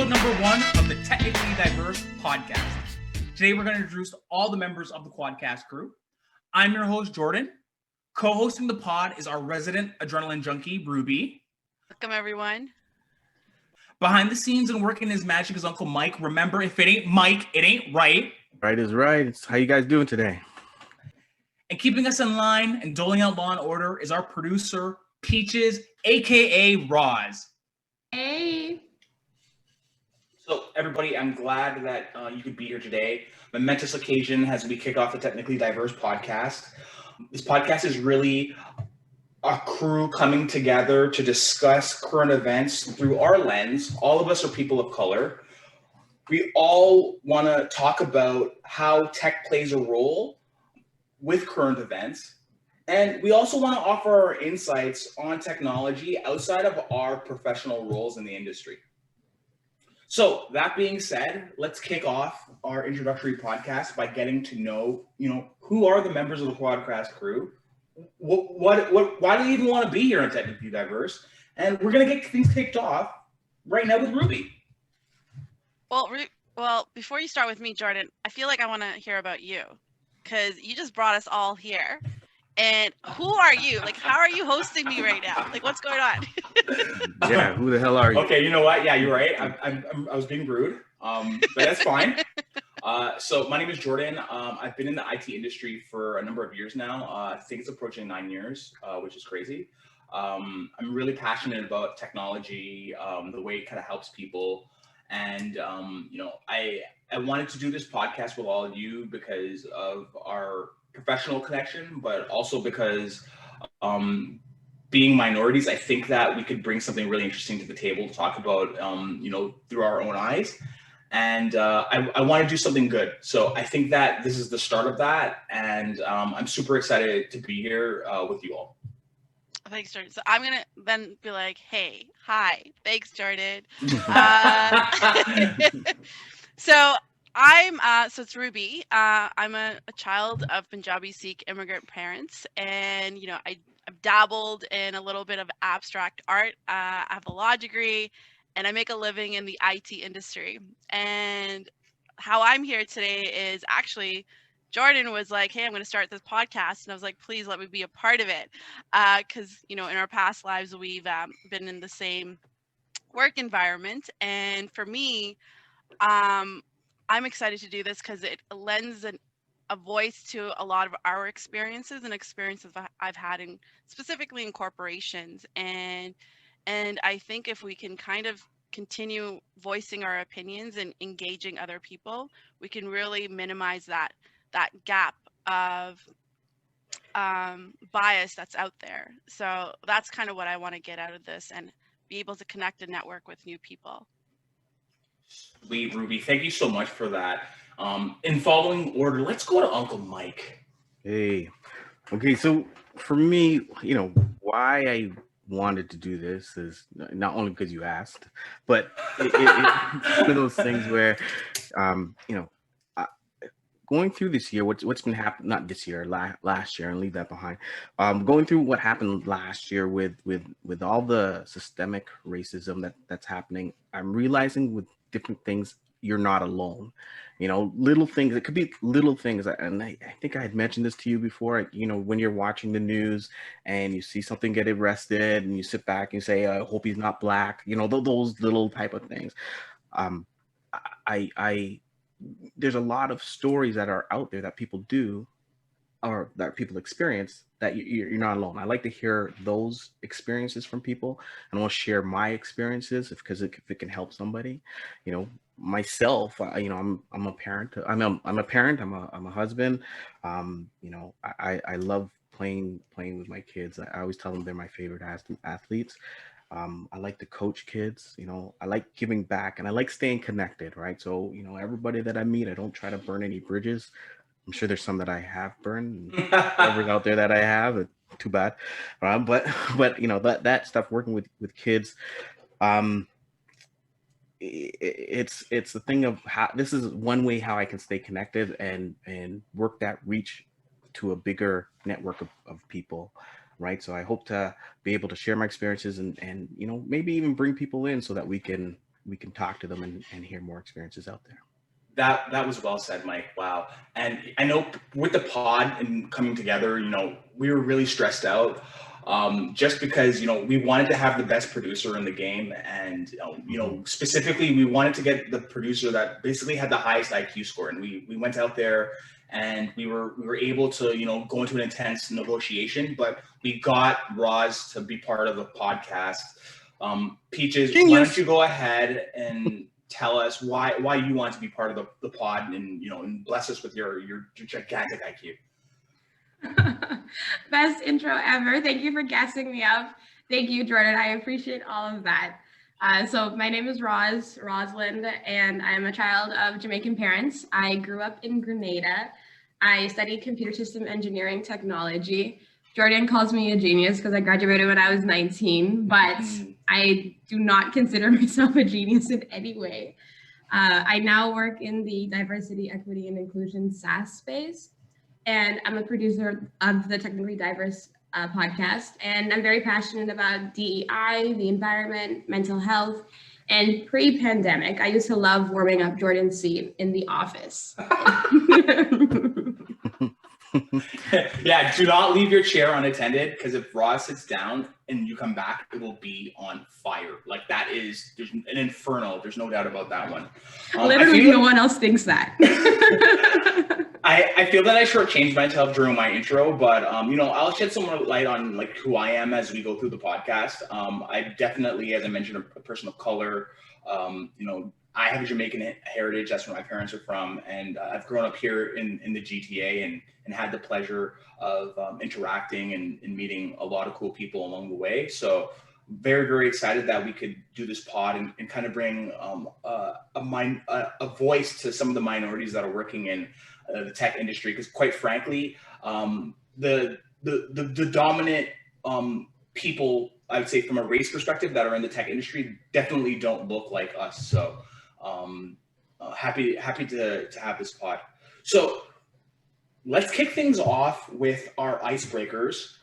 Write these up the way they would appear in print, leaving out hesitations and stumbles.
episode number 1 of the Technically Diverse podcast. Today we're going to introduce all the members of the Quadcast crew. I'm your host, Jordan. Co-hosting the pod is our resident adrenaline junkie, Ruby. Welcome, everyone. Behind the scenes and working his magic is Uncle Mike. Remember, if it ain't Mike, it ain't right. Right is right. It's how you guys doing today? And keeping us in line and doling out law and order is our producer, Peaches, a.k.a. Roz. Hey. So, everybody, I'm glad that you could be here today. Momentous occasion as we kick off the Technically Diverse podcast. This podcast is really a crew coming together to discuss current events through our lens. All of us are people of color. We all want to talk about how tech plays a role with current events. And we also want to offer our insights on technology outside of our professional roles in the industry. So that being said, let's kick off our introductory podcast by getting to know, who are the members of the Quadcast crew? Why do you even want to be here on Technically Diverse? And we're going to get things kicked off right now with Ruby. Well, before you start with me, Jordan, I feel like I want to hear about you because you just brought us all here. And who are you? Like, how are you hosting me right now? Like, what's going on? Yeah, who the hell are you? Okay, you know what? Yeah, you're right. I was being rude, but that's fine. So my name is Jordan. I've been in the IT industry for a number of years now. I think it's approaching 9 years, which is crazy. I'm really passionate about technology, the way it kind of helps people. And, I wanted to do this podcast with all of you because of our professional connection, but also because being minorities, I think that we could bring something really interesting to the table to talk about, through our own eyes. And I want to do something good. So I think that this is the start of that. And I'm super excited to be here with you all. Thanks, Jordan. So I'm going to then be like, hey, hi, thanks, Jordan. So it's Ruby. I'm a child of Punjabi Sikh immigrant parents. And, I've dabbled in a little bit of abstract art. I have a law degree. And I make a living in the IT industry. And how I'm here today is actually, Jordan was like, hey, I'm going to start this podcast. And I was like, please let me be a part of it. Because, in our past lives, we've been in the same work environment. And for me, I'm excited to do this because it lends a voice to a lot of our experiences and experiences I've had specifically in corporations. And I think if we can kind of continue voicing our opinions and engaging other people, we can really minimize that gap of bias that's out there. So that's kind of what I want to get out of this and be able to connect and network with new people. Sweet, Ruby. Thank you so much for that. In following order, let's go to Uncle Mike. Hey. Okay, so for me, why I wanted to do this is not only because you asked, but it's one of those things where, going through this year, what's been happening, not this year, last year, and leave that behind. Going through what happened last year with all the systemic racism that's happening, I'm realizing with different things, you're not alone. Little things, it could be little things. And I think I had mentioned this to you before, when you're watching the news and you see something get arrested and you sit back and say, I hope he's not black, those little type of things. There's a lot of stories that are out there that people do or that people experience that you're not alone. I like to hear those experiences from people, and I want to share my experiences because if it can help somebody, myself, I'm a parent. I'm a parent. I'm a husband. I love playing with my kids. I always tell them they're my favorite athletes. I like to coach kids, I like giving back, and I like staying connected, right? So, everybody that I meet, I don't try to burn any bridges. I'm sure there's some that I have burned, and whoever's out there that I have, too bad. But that stuff, working with kids, it's the thing of how this is one way how I can stay connected and work that reach to a bigger network of people. Right. So I hope to be able to share my experiences and maybe even bring people in so that we can we can talk to them and hear more experiences out there. That was well said, Mike. Wow. And I know with the pod and coming together, we were really stressed out, just because, we wanted to have the best producer in the game. And, specifically, we wanted to get the producer that basically had the highest IQ score. And we went out there and we were able to, go into an intense negotiation, but we got Roz to be part of the podcast. Peaches, Genius. Why don't you go ahead and tell us why you want to be part of the pod and bless us with your gigantic IQ. Best intro ever. Thank you for gassing me up. Thank you, Jordan. I appreciate all of that. So my name is Rosalind, and I'm a child of Jamaican parents. I grew up in Grenada. I studied computer system engineering technology. Jordan calls me a genius because I graduated when I was 19, but I do not consider myself a genius in any way. I now work in the diversity, equity, and inclusion SaaS space, and I'm a producer of the Technically Diverse podcast. And I'm very passionate about DEI, the environment, mental health, and pre-pandemic, I used to love warming up Jordan's seat in the office. Yeah, do not leave your chair unattended, because if Roz sits down and you come back, it will be on fire. Like there's an inferno. There's no doubt about that one. Literally, no one else thinks that. I feel that I shortchanged myself during my intro, but I'll shed some more light on who I am as we go through the podcast. I definitely, as I mentioned, a person of color. I have a Jamaican heritage. That's where my parents are from, and I've grown up here in the GTA and had the pleasure of interacting and meeting a lot of cool people along the way. So very, very excited that we could do this pod and kind of bring a voice to some of the minorities that are working in the tech industry. Because quite frankly, the dominant people, I would say from a race perspective, that are in the tech industry definitely don't look like us. So happy to have this pod. So let's kick things off with our icebreakers.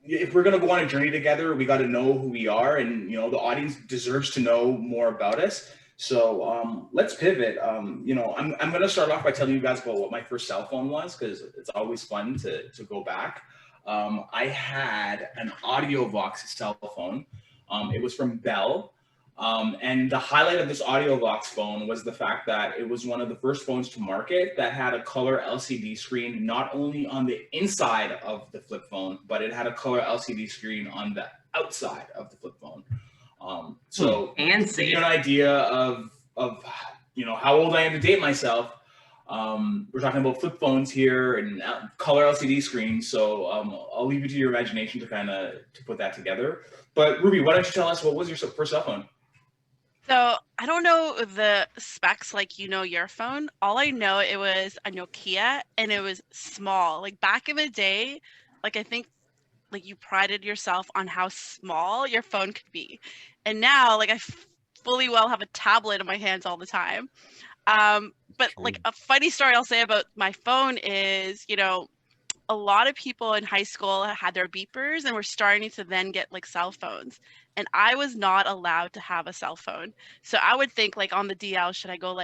If we're going to go on a journey together, we got to know who we are, and the audience deserves to know more about us. So let's pivot. I'm going to start off by telling you guys about what my first cell phone was, because it's always fun to go back. I had an AudioVox cell phone. It was from Bell. And the highlight of this AudioVox phone was the fact that it was one of the first phones to market that had a color LCD screen, not only on the inside of the flip phone, but it had a color LCD screen on the outside of the flip phone. So to give you an idea of how old I am to date myself, we're talking about flip phones here and color LCD screens. So I'll leave it to your imagination to put that together. But Ruby, why don't you tell us, what was your first cell phone? So I don't know the specs like your phone. All I know, it was a Nokia, and it was small. Like back in the day, I think you prided yourself on how small your phone could be. And now I fully well have a tablet in my hands all the time. But a funny story I'll say about my phone is, a lot of people in high school had their beepers and were starting to then get cell phones. And I was not allowed to have a cell phone. So I would think on the DL, should I go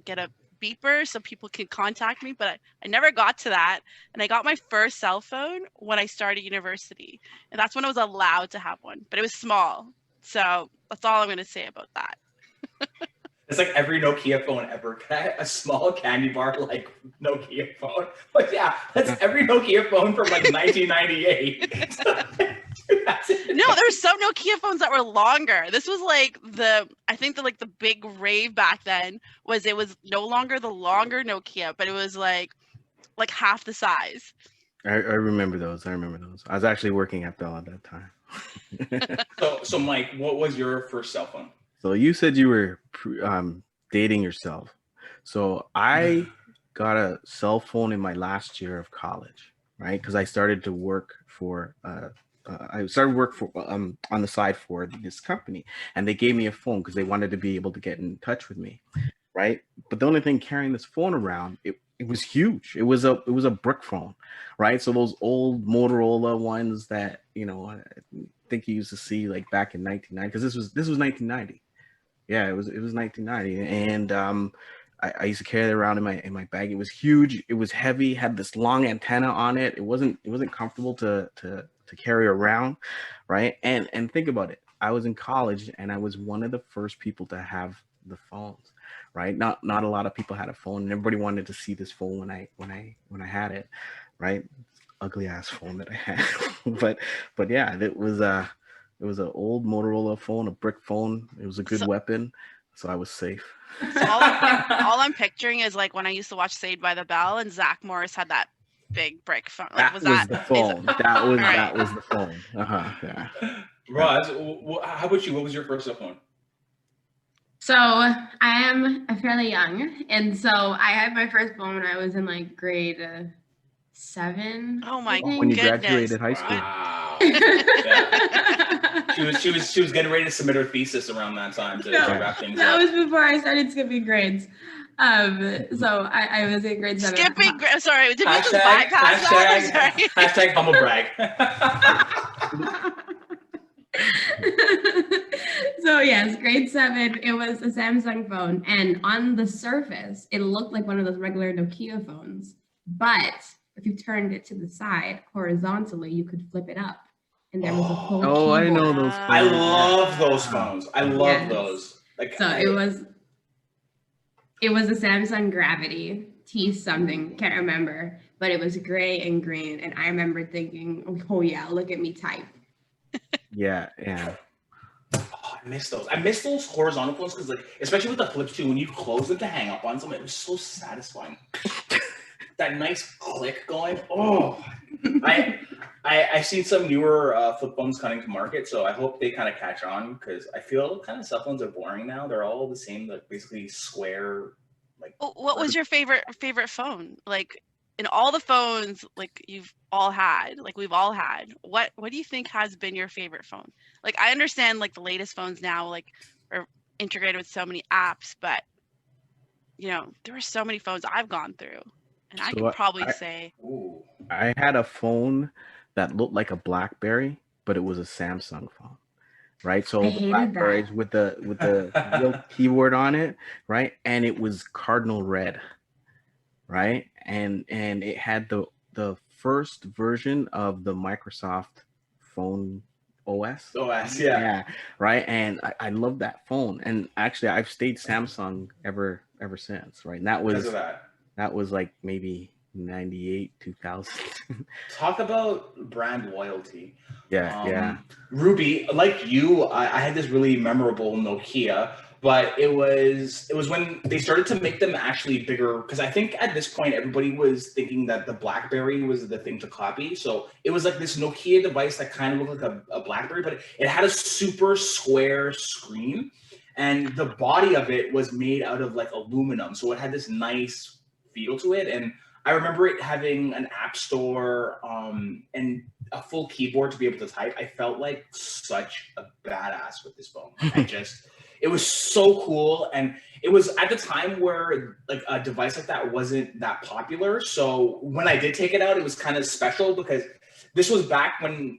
get a beeper so people can contact me? But I never got to that. And I got my first cell phone when I started university. And that's when I was allowed to have one, but it was small. So that's all I'm going to say about that. It's like every Nokia phone ever. A small candy bar Nokia phone. But yeah, that's every Nokia phone from 1998. No, there's some Nokia phones that were longer. This was I think the big rave back then was it was no longer the longer Nokia, but it was like half the size. I remember those. I was actually working at Bell at that time. So Mike, what was your first cell phone? So you said you were dating yourself. So I got a cell phone in my last year of college, right? Because I started to work for on the side for this company, and they gave me a phone because they wanted to be able to get in touch with me, right? But the only thing carrying this phone around, it was huge. It was a brick phone, right? So those old Motorola ones that I think you used to see back in 1990, because this was 1990. Yeah, it was 1990, and I used to carry it around in my bag. It was huge. It was heavy. Had this long antenna on it. It wasn't comfortable to carry around, right? And think about it. I was in college, and I was one of the first people to have the phones, right? Not a lot of people had a phone, and everybody wanted to see this phone when I had it, right? Ugly ass phone that I had, but yeah, it was an old Motorola phone, a brick phone. It was a good So, weapon, so I was safe. so all I'm picturing is like when I used to watch Saved by the Bell and Zach Morris had that big brick phone. Like, That was was that? the Is phone. That was Alright. that was the phone. Yeah. Roz, how about you? What was your first cell phone? So I am fairly young, and so I had my first phone when I was in like grade 7. Oh my When you goodness. graduated high school. Wow. Yeah. She was getting ready to submit her thesis around that time to wrap things That up. was before I started skipping grades. So I was in grade 7. Sorry, did we just bypass that? I'm sorry. Hashtag humble brag. So yes, grade 7, it was a Samsung phone, and on the surface, it looked like one of those regular Nokia phones. But if you turned it to the side horizontally, you could flip it up, and there was a full keyboard. Oh, I know those I phones. love those phones. I love Yes. those. Like, So it was a Samsung Gravity T something, can't remember, but it was gray and green, and I remember thinking, oh yeah, look at me type. Yeah. Oh, I miss those. I miss those horizontal phones because, like, especially with the flips too, when you close them to hang up on something, it was so satisfying. That nice click going. Oh, I've seen some newer flip phones coming to market, so I hope they kind of catch on because I feel kind of cell phones are boring now. They're all the same, like basically square. Like, What was your favorite phone? Like, in all the phones like you've all had, like we've all had, what do you think has been your favorite phone? Like, I understand like the latest phones now like are integrated with so many apps, but there were so many phones I've gone through, and I So could probably say, ooh. I had a phone that looked like a BlackBerry, but it was a Samsung phone. Right, so I the hated Blackberries that. with the real keyboard on it, right, and it was cardinal red, right, and it had the first version of the Microsoft phone OS. OS, yeah. Yeah, right, and I love that phone, and actually I've stayed Samsung ever since, right, and Because of that was like maybe 98 2000. Talk about brand loyalty. Yeah. Ruby, like you, I had this really memorable Nokia, but it was when they started to make them actually bigger, because I think at this point everybody was thinking that the BlackBerry was the thing to copy. So it was like this Nokia device that kind of looked like a BlackBerry, but it had a super square screen, and the body of it was made out of like aluminum, so it had this nice feel to it. And I remember it having an app store and a full keyboard to be able to type. I felt like such a badass with this phone. It was so cool. And it was at the time where like a device like that wasn't that popular. So when I did take it out, it was kind of special because this was back when,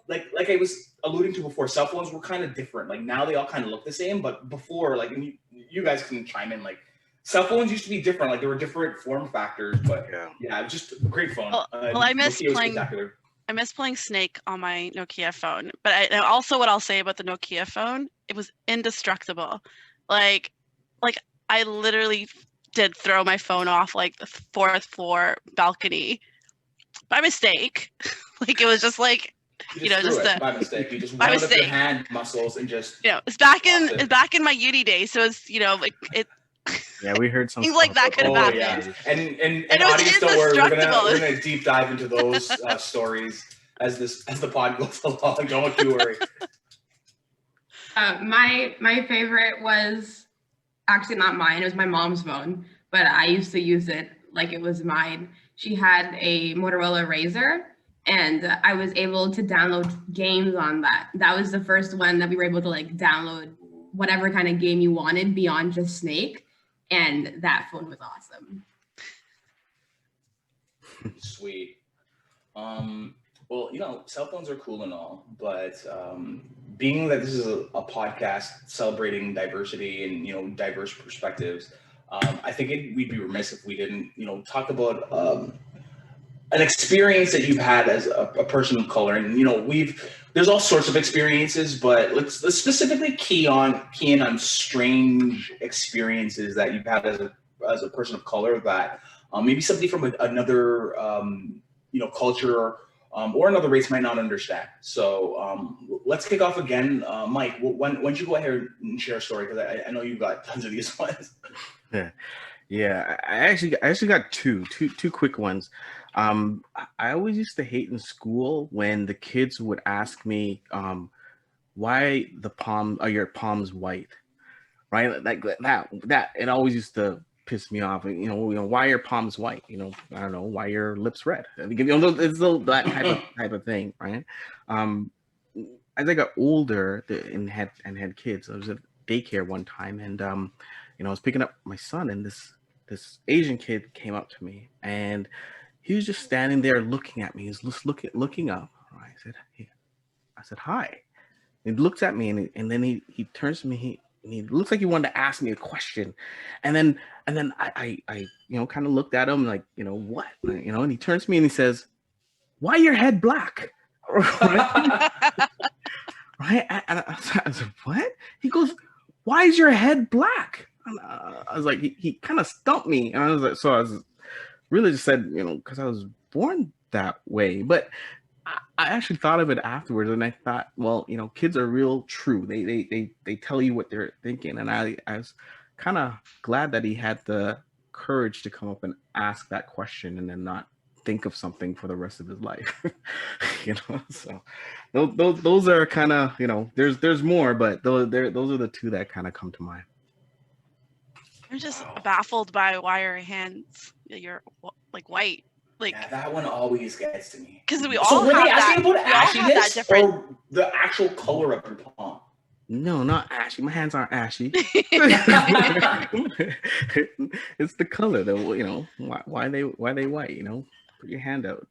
like I was alluding to before, cell phones were kind of different. Like now they all kind of look the same, but before, like, and you guys can chime in, like, cell phones used to be different. Like there were different form factors, but yeah, it was just a great phone. Well, I miss playing Snake on my Nokia phone. But and also what I'll say about the Nokia phone, it was indestructible. Like I literally did throw my phone off like the 4th floor balcony by mistake. Like it was just like by mistake. You just wound up your hand muscles and just it's back in my uni days. So it's like it. Yeah, we heard some things like that could have happened. Yeah. And audience, don't worry, we're gonna deep dive into those stories as the pod goes along. Don't you worry. My favorite was actually not mine. It was my mom's phone, but I used to use it like it was mine. She had a Motorola Razr, and I was able to download games on that. That was the first one that we were able to like download whatever kind of game you wanted beyond just Snake. And that phone was awesome. Sweet. Well, cell phones are cool and all, but being that this is a podcast celebrating diversity and, you know, diverse perspectives, I think we'd be remiss if we didn't, you know, talk about an experience that you've had as a person of color. And, you know, there's all sorts of experiences, but let's specifically key in on strange experiences that you've had as a person of color that maybe somebody from another you know, culture or another race might not understand. So let's kick off again. Mike, why don't you go ahead and share a story, because I know you've got tons of these ones. Yeah, I actually got two quick ones. I always used to hate in school when the kids would ask me, why are your palms white? Right? Like that it always used to piss me off. You know, why are your palms white? You know, I don't know, why are your lips red? You know, it's that type of thing, right? As I got older and had kids, I was at daycare one time, and you know, I was picking up my son, and this Asian kid came up to me, and he was just standing there looking at me. He was just looking up. I said, hi. He looks at me, and then he turns to me. He looks like he wanted to ask me a question, and then I you know, kind of looked at him like, you know, what, you know, and he turns to me and he says, "Why your head black?" Right? Right? And I said, "What?" He goes, "Why is your head black?" And, I was like, he kind of stumped me, and I was like, so I was really just said, you know, because I was born that way. But I actually thought of it afterwards, and I thought, well, you know, kids are real true. They tell you what they're thinking, and I was kind of glad that he had the courage to come up and ask that question, and then not think of something for the rest of his life. You know, so those are kind of, you know, there's more, but those are the two that kind of come to mind. I'm just baffled by why your hands, you're like white. Like, yeah, that one always gets to me. Because we all have that. About ashiness or the actual color of your palm? No, not ashy. My hands aren't ashy. It's the color, though. You know, why they white? You know, put your hand out.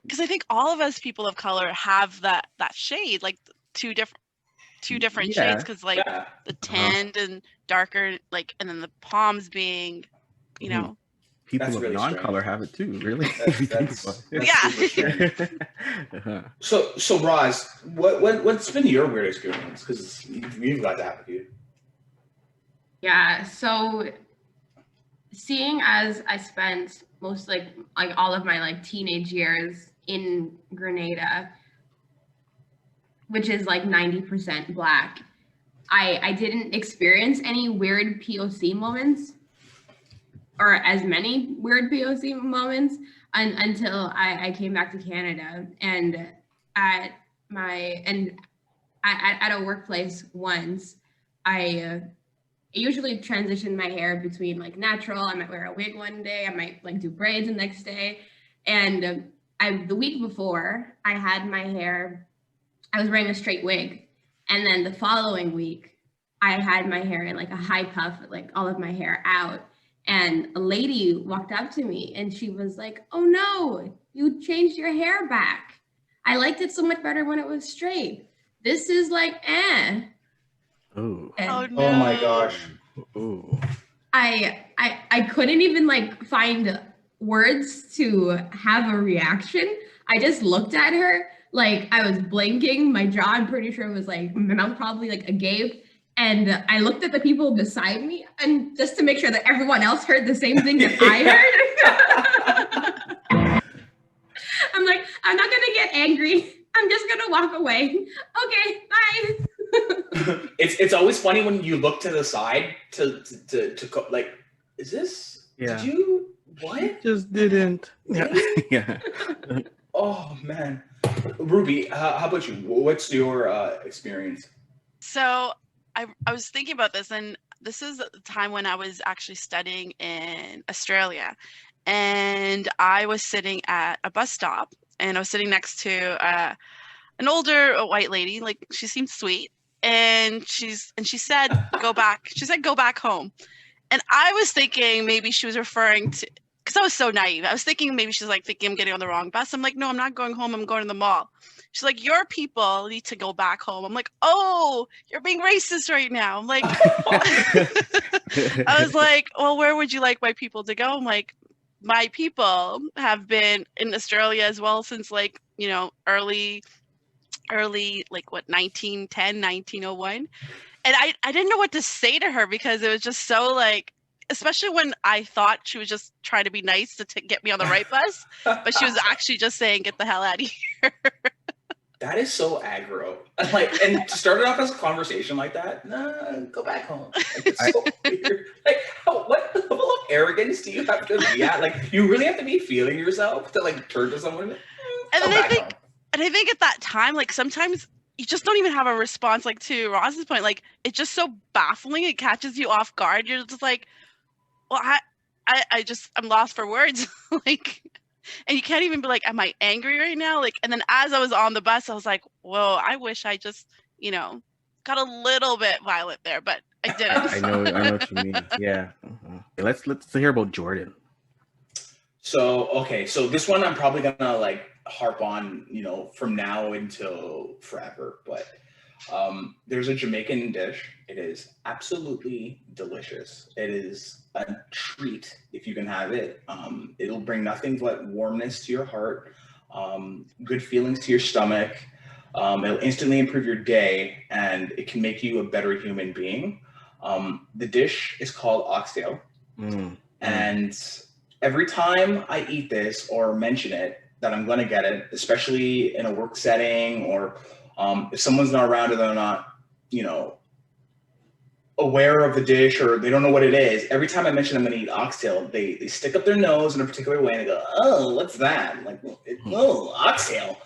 Because I think all of us people of color have that shade, like two different shades. Because like the tanned and darker, like, and then the palms being, you know. People of non-color have it too, really. That's So Roz, what's been your weird experience? Because you've got that with you. Yeah, so seeing as I spent most like all of my like teenage years in Grenada, which is like 90% Black, I didn't experience any weird POC moments, or as many weird POC moments until I came back to Canada. And at a workplace once, I usually transition my hair between like natural. I might wear a wig one day, I might like do braids the next day. And the week before, I had my hair, I was wearing a straight wig. And then the following week, I had my hair in like a high puff, like all of my hair out. And a lady walked up to me and she was like, "Oh no, you changed your hair back. I liked it so much better when it was straight. This is like, eh." Ooh. Oh no. Oh my gosh. Ooh. I couldn't even like find words to have a reaction. I just looked at her like I was blinking. My jaw, I'm pretty sure, was like, my mouth probably like agape. And I looked at the people beside me, and just to make sure that everyone else heard the same thing that I heard. I'm like, I'm not gonna get angry. I'm just gonna walk away. Okay, bye. It's always funny when you look to the side to like, is this? Yeah. Did you what? Just didn't. Really? Yeah. Oh man, Ruby, how about you? What's your experience? So I was thinking about this, and this is the time when I was actually studying in Australia, and I was sitting at a bus stop, and I was sitting next to an older white lady. Like, she seemed sweet, and she said, "Go back." She said, "Go back home," and I was thinking maybe she was referring to, because I was so naive. I was thinking maybe she's like thinking I'm getting on the wrong bus. I'm like, no, I'm not going home. I'm going to the mall. She's like, your people need to go back home. I'm like, oh, you're being racist right now. I'm like, I was like, well, where would you like my people to go? I'm like, my people have been in Australia as well since like, you know, early like what 1910, 1901. And I didn't know what to say to her because it was just so like, especially when I thought she was just trying to be nice to get me on the right bus, but she was actually just saying, get the hell out of here. That is so aggro. Like, and to start it off as a conversation like that, nah, go back home. Like, it's so weird. Like, what level of arrogance do you have to be at? Like, you really have to be feeling yourself to like turn to someone. And then I think at that time, like sometimes you just don't even have a response. Like to Ross's point, like it's just so baffling. It catches you off guard. You're just like, well, I'm lost for words. Like, and you can't even be like, am I angry right now? Like, and then as I was on the bus, I was like, whoa, I wish I just, you know, got a little bit violent there, but I didn't. I know what you mean. Yeah. Let's hear about Jordan. So, okay, so this one I'm probably gonna like harp on, you know, from now until forever, but there's a Jamaican dish. It is absolutely delicious. It is a treat if you can have it. It'll bring nothing but warmness to your heart, good feelings to your stomach. It'll instantly improve your day, and it can make you a better human being. The dish is called oxtail, and every time I eat this or mention it, that I'm going to get it, especially in a work setting, or if someone's not around or they're not, you know, aware of the dish or they don't know what it is, every time I mention I'm going to eat oxtail, they stick up their nose in a particular way and they go, oh, what's that? I'm like, oh, oxtail.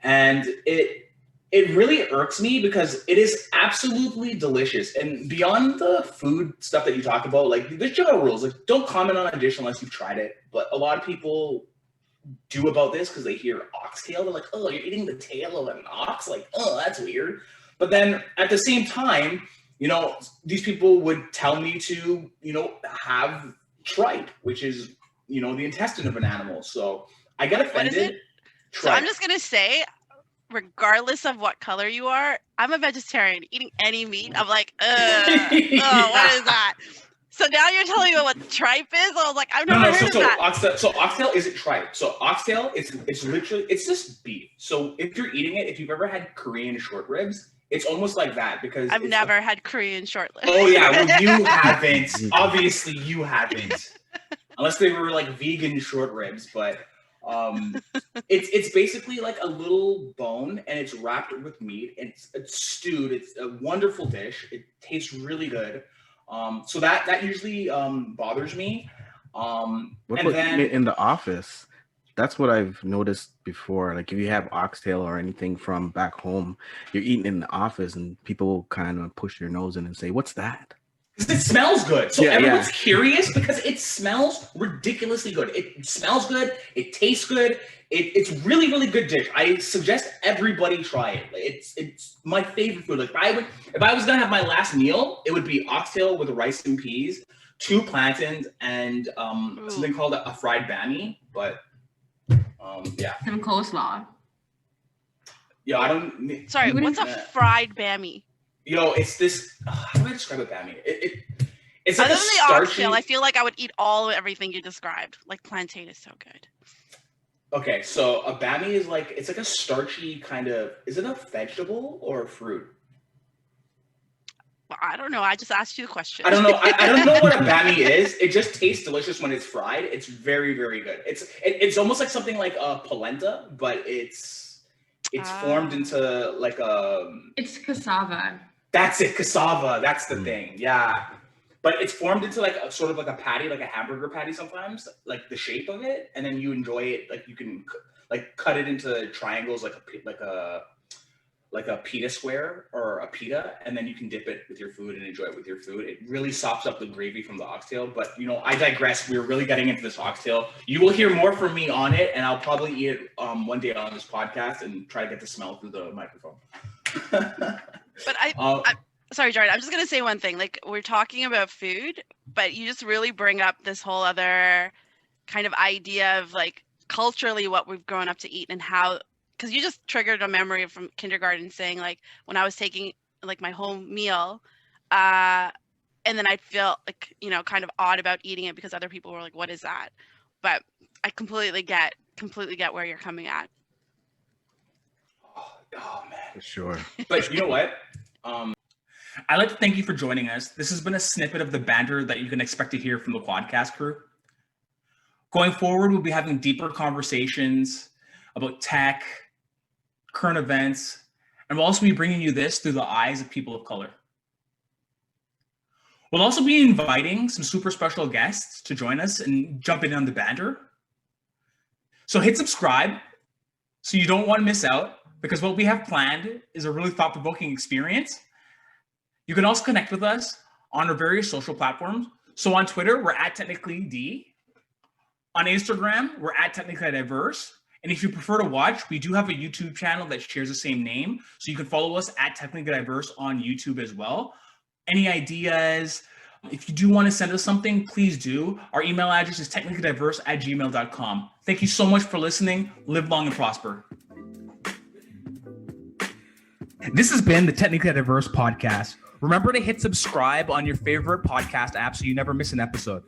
And it really irks me because it is absolutely delicious. And beyond the food stuff that you talked about, like there's general rules, like don't comment on a dish unless you've tried it. But a lot of people do about this because they hear oxtail. They're like, oh, you're eating the tail of an ox? Like, oh, that's weird. But then at the same time, you know, these people would tell me to, you know, have tripe, which is, you know, the intestine of an animal. So I get offended. What is it? Tripe. So I'm just going to say, regardless of what color you are, I'm a vegetarian. Eating any meat, I'm like, yeah. What is that? So now you're telling me what tripe is? I was like, I've never heard of that. So oxtail isn't tripe. So oxtail, it's literally, it's just beef. So if you're eating it, if you've ever had Korean short ribs, it's almost like that because I've never had Korean short ribs. Oh yeah, well you haven't. Obviously you haven't. Unless they were like vegan short ribs, but it's basically like a little bone and it's wrapped with meat. It's stewed. It's a wonderful dish. It tastes really good. So that usually bothers me. What about in the office? That's what I've noticed before. Like if you have oxtail or anything from back home, you're eating in the office and people kind of push their nose in and say, what's that? Because it smells good. So everyone's curious because it smells ridiculously good. It smells good. It tastes good. It's really, really good dish. I suggest everybody try it. It's my favorite food. Like if I was gonna have my last meal, it would be oxtail with rice and peas, 2 plantains, and something called a fried bami. But yeah, some coleslaw. Yeah, I don't. Sorry, what's a fried bami? Yo, it's this. How do I describe a bami? It's like other a than the oxtail, I feel like I would eat everything you described. Like plantain is so good. Okay, so a bami is like, it's like a starchy kind of, is it a vegetable or a fruit? Well, I don't know. I just asked you the question. I don't know. I don't know what a bami is. It just tastes delicious when it's fried. It's very, very good. It's almost like something like a polenta, but it's formed into like a... It's cassava. That's it, cassava. That's the thing. Yeah. But it's formed into like a sort of like a patty, like a hamburger patty sometimes, like the shape of it, and then you enjoy it. Like you can like cut it into triangles, like a pita square or a pita, and then you can dip it with your food and enjoy it with your food. It really sops up the gravy from the oxtail. But you know, I digress. We're really getting into this oxtail. You will hear more from me on it, and I'll probably eat it one day on this podcast and try to get the smell through the microphone. But sorry, Jordan, I'm just going to say one thing. Like, we're talking about food, but you just really bring up this whole other kind of idea of like culturally what we've grown up to eat and how, because you just triggered a memory from kindergarten saying like when I was taking like my home meal, and then I'd feel like, you know, kind of odd about eating it because other people were like, what is that? But I completely get where you're coming at. Oh man. For sure. But you know what? I'd like to thank you for joining us. This has been a snippet of the banter that you can expect to hear from the Quadcast crew. Going forward, we'll be having deeper conversations about tech, current events, and we'll also be bringing you this through the eyes of people of color. We'll also be inviting some super special guests to join us and jump in on the banter. So hit subscribe so you don't want to miss out, because what we have planned is a really thought-provoking experience. You can also connect with us on our various social platforms. So on Twitter, we're at TechnicallyD. On Instagram, we're at TechnicallyDiverse. And if you prefer to watch, we do have a YouTube channel that shares the same name. So you can follow us at TechnicallyDiverse on YouTube as well. Any ideas? If you do want to send us something, please do. Our email address is technicallydiverse@gmail.com. Thank you so much for listening. Live long and prosper. This has been the Technically Diverse podcast. Remember to hit subscribe on your favorite podcast app so you never miss an episode.